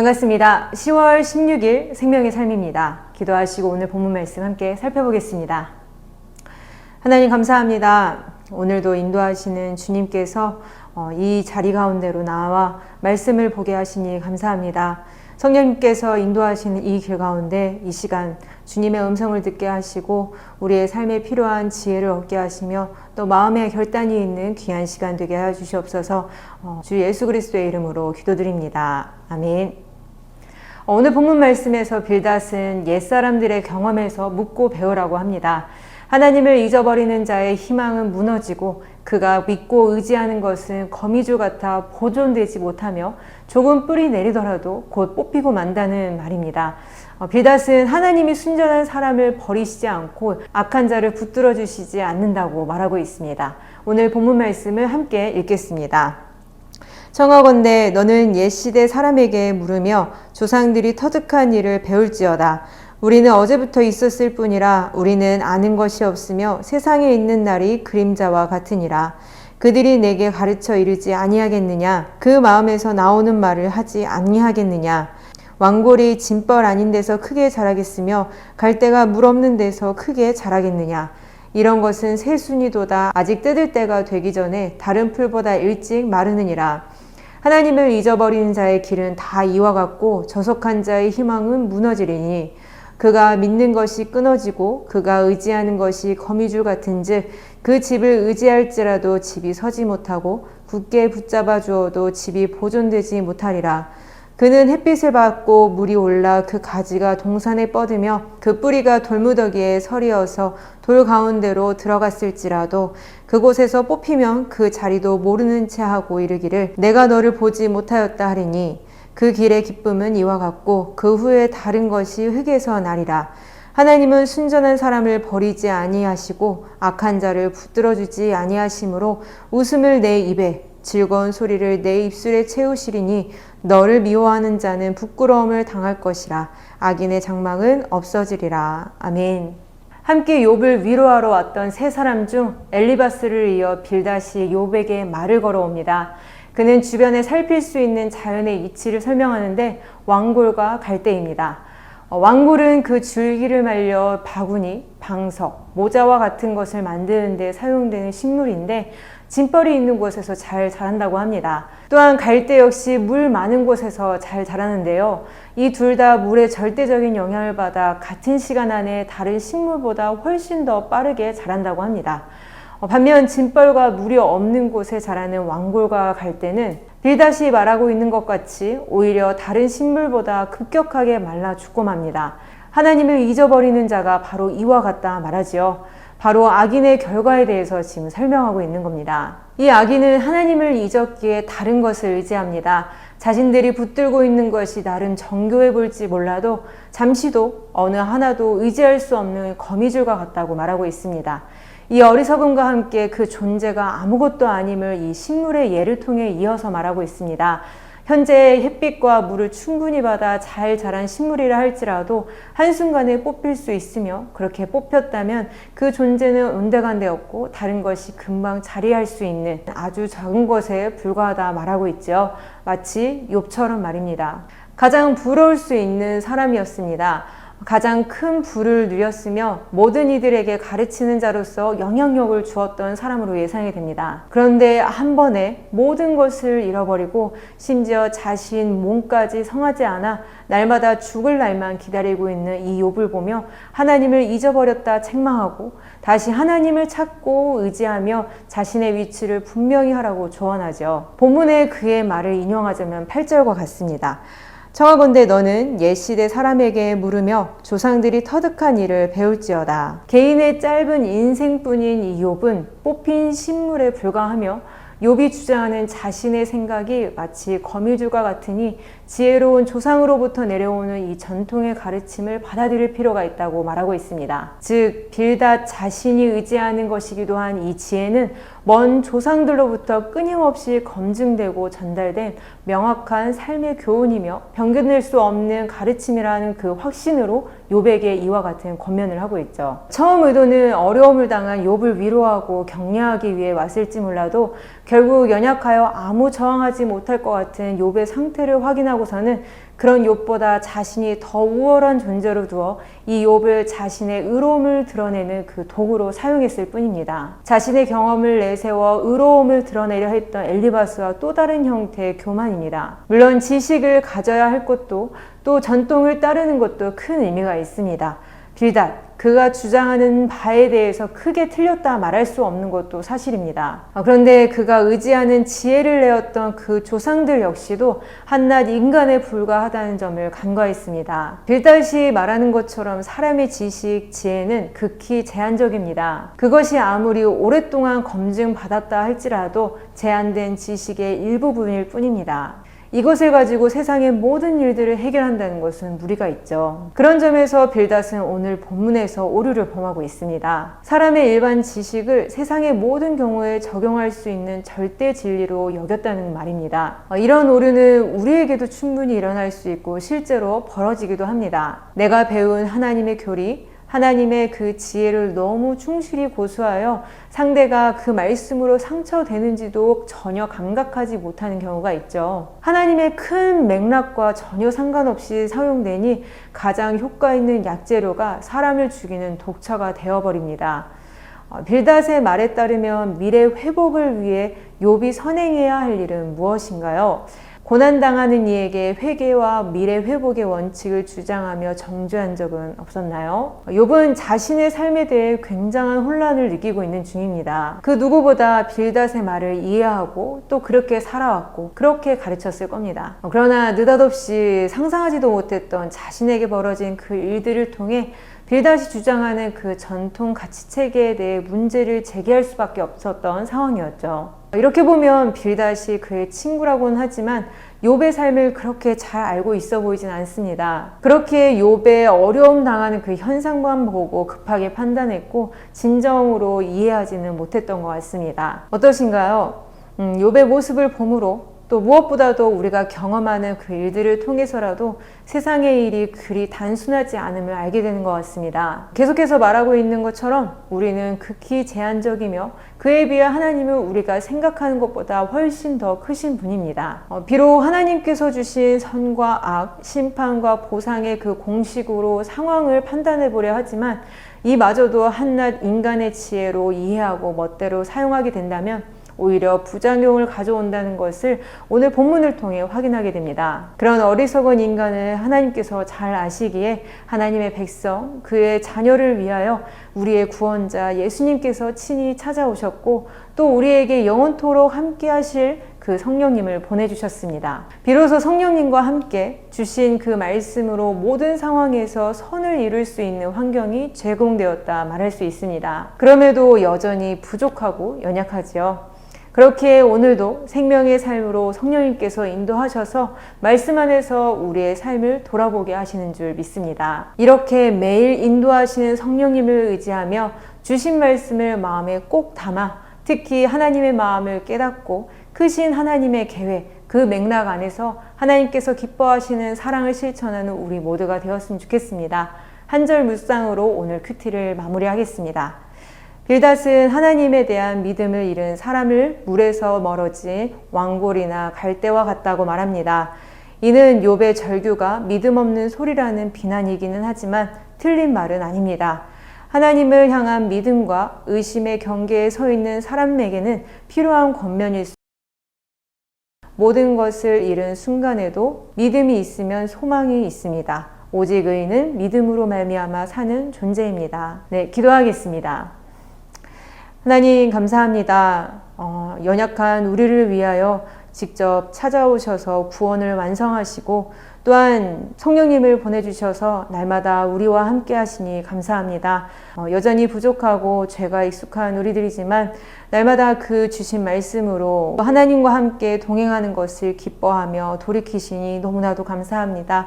반갑습니다. 10월 16일 생명의 삶입니다. 기도하시고 오늘 본문 말씀 함께 살펴보겠습니다. 하나님 감사합니다. 오늘도 인도하시는 주님께서 이 자리 가운데로 나와 말씀을 보게 하시니 감사합니다. 성령님께서 인도하시는 이 길 가운데 이 시간 주님의 음성을 듣게 하시고 우리의 삶에 필요한 지혜를 얻게 하시며 또 마음의 결단이 있는 귀한 시간 되게 하여 주시옵소서. 주 예수 그리스도의 이름으로 기도드립니다. 아멘. 오늘 본문 말씀에서 빌닷은 옛사람들의 경험에서 묻고 배우라고 합니다. 하나님을 잊어버리는 자의 희망은 무너지고 그가 믿고 의지하는 것은 거미줄 같아 보존되지 못하며 조금 뿌리 내리더라도 곧 뽑히고 만다는 말입니다. 빌닷은 하나님이 순전한 사람을 버리시지 않고 악한 자를 붙들어 주시지 않는다고 말하고 있습니다. 오늘 본문 말씀을 함께 읽겠습니다. 청하건대 너는 옛시대 사람에게 물으며 조상들이 터득한 일을 배울지어다. 우리는 어제부터 있었을 뿐이라 우리는 아는 것이 없으며 세상에 있는 날이 그림자와 같으니라. 그들이 내게 가르쳐 이르지 아니하겠느냐? 그 마음에서 나오는 말을 하지 아니하겠느냐? 왕골이 진벌 아닌 데서 크게 자라겠으며 갈대가 물 없는 데서 크게 자라겠느냐? 이런 것은 새순이도다 아직 뜯을 때가 되기 전에 다른 풀보다 일찍 마르느니라. 하나님을 잊어버리는 자의 길은 다 이와 같고 저속한 자의 희망은 무너지리니 그가 믿는 것이 끊어지고 그가 의지하는 것이 거미줄 같은즉 그 집을 의지할지라도 집이 서지 못하고 굳게 붙잡아 주어도 집이 보존되지 못하리라. 그는 햇빛을 받고 물이 올라 그 가지가 동산에 뻗으며 그 뿌리가 돌무더기에 서리어서 돌 가운데로 들어갔을지라도 그곳에서 뽑히면 그 자리도 모르는 채 하고 이르기를 내가 너를 보지 못하였다 하리니 그 길의 기쁨은 이와 같고 그 후에 다른 것이 흙에서 나리라. 하나님은 순전한 사람을 버리지 아니하시고 악한 자를 붙들어주지 아니하심으로 웃음을 내 입에 즐거운 소리를 내 입술에 채우시리니 너를 미워하는 자는 부끄러움을 당할 것이라. 악인의 장막은 없어지리라. 아멘. 함께 욥을 위로하러 왔던 세 사람 중 엘리바스를 이어 빌닷이 욥에게 말을 걸어옵니다. 그는 주변에 살필 수 있는 자연의 이치를 설명하는데 왕골과 갈대입니다. 왕골은 그 줄기를 말려 바구니, 방석, 모자와 같은 것을 만드는 데 사용되는 식물인데 진벌이 있는 곳에서 잘 자란다고 합니다. 또한 갈대 역시 물 많은 곳에서 잘 자라는데요. 이 둘 다 물의 절대적인 영향을 받아 같은 시간 안에 다른 식물보다 훨씬 더 빠르게 자란다고 합니다. 반면 진벌과 물이 없는 곳에 자라는 왕골과 갈대는 빌닷이 말하고 있는 것 같이 오히려 다른 식물보다 급격하게 말라 죽고 맙니다. 하나님을 잊어버리는 자가 바로 이와 같다 말하지요. 바로 악인의 결과에 대해서 지금 설명하고 있는 겁니다. 이 악인은 하나님을 잊었기에 다른 것을 의지합니다. 자신들이 붙들고 있는 것이 나름 정교해 보일지 몰라도 잠시도 어느 하나도 의지할 수 없는 거미줄과 같다고 말하고 있습니다. 이 어리석음과 함께 그 존재가 아무것도 아님을 이 식물의 예를 통해 이어서 말하고 있습니다. 현재 햇빛과 물을 충분히 받아 잘 자란 식물이라 할지라도 한순간에 뽑힐 수 있으며 그렇게 뽑혔다면 그 존재는 온데간데없고 다른 것이 금방 자리할 수 있는 아주 작은 것에 불과하다 말하고 있죠. 마치 욥처럼 말입니다. 가장 부러울 수 있는 사람이었습니다. 가장 큰 부를 누렸으며 모든 이들에게 가르치는 자로서 영향력을 주었던 사람으로 예상이 됩니다. 그런데 한 번에 모든 것을 잃어버리고 심지어 자신 몸까지 성하지 않아 날마다 죽을 날만 기다리고 있는 이 욥을 보며 하나님을 잊어버렸다 책망하고 다시 하나님을 찾고 의지하며 자신의 위치를 분명히 하라고 조언하죠. 본문의 그의 말을 인용하자면 8절과 같습니다. 청하건대 너는 옛시대 사람에게 물으며 조상들이 터득한 일을 배울지어다. 개인의 짧은 인생뿐인 이 욥은 뽑힌 식물에 불과하며 욥이 주장하는 자신의 생각이 마치 거미줄과 같으니 지혜로운 조상으로부터 내려오는 이 전통의 가르침을 받아들일 필요가 있다고 말하고 있습니다. 즉 빌닷 자신이 의지하는 것이기도 한 이 지혜는 먼 조상들로부터 끊임없이 검증되고 전달된 명확한 삶의 교훈이며 변경될 수 없는 가르침이라는 그 확신으로 욥에게 이와 같은 권면을 하고 있죠. 처음 의도는 어려움을 당한 욥을 위로하고 격려하기 위해 왔을지 몰라도 결국 연약하여 아무 저항하지 못할 것 같은 욥의 상태를 확인하고서는 그런 욥보다 자신이 더 우월한 존재로 두어 이 욥을 자신의 의로움을 드러내는 그 도구로 사용했을 뿐입니다. 자신의 경험을 내세워 의로움을 드러내려 했던 엘리바스와 또 다른 형태의 교만입니다. 물론 지식을 가져야 할 것도 또 전통을 따르는 것도 큰 의미가 있습니다. 빌닷, 그가 주장하는 바에 대해서 크게 틀렸다 말할 수 없는 것도 사실입니다. 그런데 그가 의지하는 지혜를 내었던 그 조상들 역시도 한낱 인간에 불과하다는 점을 간과했습니다. 빌닷이 말하는 것처럼 사람의 지식, 지혜는 극히 제한적입니다. 그것이 아무리 오랫동안 검증받았다 할지라도 제한된 지식의 일부분일 뿐입니다. 이것을 가지고 세상의 모든 일들을 해결한다는 것은 무리가 있죠. 그런 점에서 빌닷은 오늘 본문에서 오류를 범하고 있습니다. 사람의 일반 지식을 세상의 모든 경우에 적용할 수 있는 절대 진리로 여겼다는 말입니다. 이런 오류는 우리에게도 충분히 일어날 수 있고 실제로 벌어지기도 합니다. 내가 배운 하나님의 교리, 하나님의 그 지혜를 너무 충실히 고수하여 상대가 그 말씀으로 상처되는지도 전혀 감각하지 못하는 경우가 있죠. 하나님의 큰 맥락과 전혀 상관없이 사용되니 가장 효과 있는 약재료가 사람을 죽이는 독처가 되어버립니다. 빌닷의 말에 따르면 미래 회복을 위해 욥이 선행해야 할 일은 무엇인가요? 고난당하는 이에게 회개와 미래 회복의 원칙을 주장하며 정죄한 적은 없었나요? 욥은 자신의 삶에 대해 굉장한 혼란을 느끼고 있는 중입니다. 그 누구보다 빌닷의 말을 이해하고 또 그렇게 살아왔고 그렇게 가르쳤을 겁니다. 그러나 느닷없이 상상하지도 못했던 자신에게 벌어진 그 일들을 통해 빌닷이 주장하는 그 전통 가치체계에 대해 문제를 제기할 수밖에 없었던 상황이었죠. 이렇게 보면 빌닷이 그의 친구라고는 하지만 욥의 삶을 그렇게 잘 알고 있어 보이진 않습니다. 그렇게 욥의 어려움 당하는 그 현상만 보고 급하게 판단했고 진정으로 이해하지는 못했던 것 같습니다. 어떠신가요? 욥의 모습을 보므로 또 무엇보다도 우리가 경험하는 그 일들을 통해서라도 세상의 일이 그리 단순하지 않음을 알게 되는 것 같습니다. 계속해서 말하고 있는 것처럼 우리는 극히 제한적이며 그에 비해 하나님은 우리가 생각하는 것보다 훨씬 더 크신 분입니다. 비록 하나님께서 주신 선과 악, 심판과 보상의 그 공식으로 상황을 판단해 보려 하지만 이마저도 한낱 인간의 지혜로 이해하고 멋대로 사용하게 된다면 오히려 부작용을 가져온다는 것을 오늘 본문을 통해 확인하게 됩니다. 그런 어리석은 인간을 하나님께서 잘 아시기에 하나님의 백성, 그의 자녀를 위하여 우리의 구원자 예수님께서 친히 찾아오셨고 또 우리에게 영원토록 함께 하실 그 성령님을 보내주셨습니다. 비로소 성령님과 함께 주신 그 말씀으로 모든 상황에서 선을 이룰 수 있는 환경이 제공되었다 말할 수 있습니다. 그럼에도 여전히 부족하고 연약하지요. 그렇게 오늘도 생명의 삶으로 성령님께서 인도하셔서 말씀 안에서 우리의 삶을 돌아보게 하시는 줄 믿습니다. 이렇게 매일 인도하시는 성령님을 의지하며 주신 말씀을 마음에 꼭 담아 특히 하나님의 마음을 깨닫고 크신 하나님의 계획, 그 맥락 안에서 하나님께서 기뻐하시는 사랑을 실천하는 우리 모두가 되었으면 좋겠습니다. 한 절 묵상으로 오늘 큐티를 마무리하겠습니다. 빌닷은 하나님에 대한 믿음을 잃은 사람을 물에서 멀어진 왕골이나 갈대와 같다고 말합니다. 이는 욥의 절규가 믿음 없는 소리라는 비난이기는 하지만 틀린 말은 아닙니다. 하나님을 향한 믿음과 의심의 경계에 서 있는 사람에게는 필요한 권면일 수 모든 것을 잃은 순간에도 믿음이 있으면 소망이 있습니다. 오직 의인은 믿음으로 말미암아 사는 존재입니다. 네, 기도하겠습니다. 하나님 감사합니다. 연약한 우리를 위하여 직접 찾아오셔서 구원을 완성하시고 또한 성령님을 보내주셔서 날마다 우리와 함께 하시니 감사합니다. 여전히 부족하고 죄가 익숙한 우리들이지만 날마다 그 주신 말씀으로 하나님과 함께 동행하는 것을 기뻐하며 돌이키시니 너무나도 감사합니다.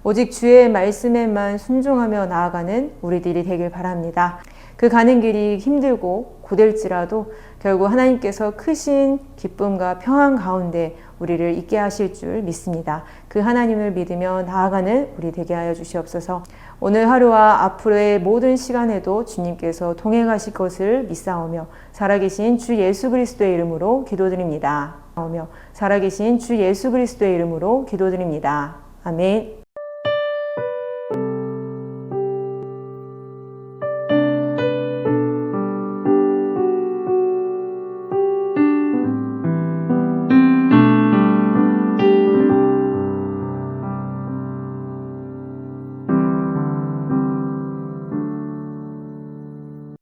오직 주의 말씀에만 순종하며 나아가는 우리들이 되길 바랍니다. 그 가는 길이 힘들고 고될지라도 결국 하나님께서 크신 기쁨과 평안 가운데 우리를 있게 하실 줄 믿습니다. 그 하나님을 믿으며 나아가는 우리 되게 하여 주시옵소서. 오늘 하루와 앞으로의 모든 시간에도 주님께서 동행하실 것을 믿사오며 살아계신 주 예수 그리스도의 이름으로 기도드립니다. 살아계신 주 예수 그리스도의 이름으로 기도드립니다. 아멘.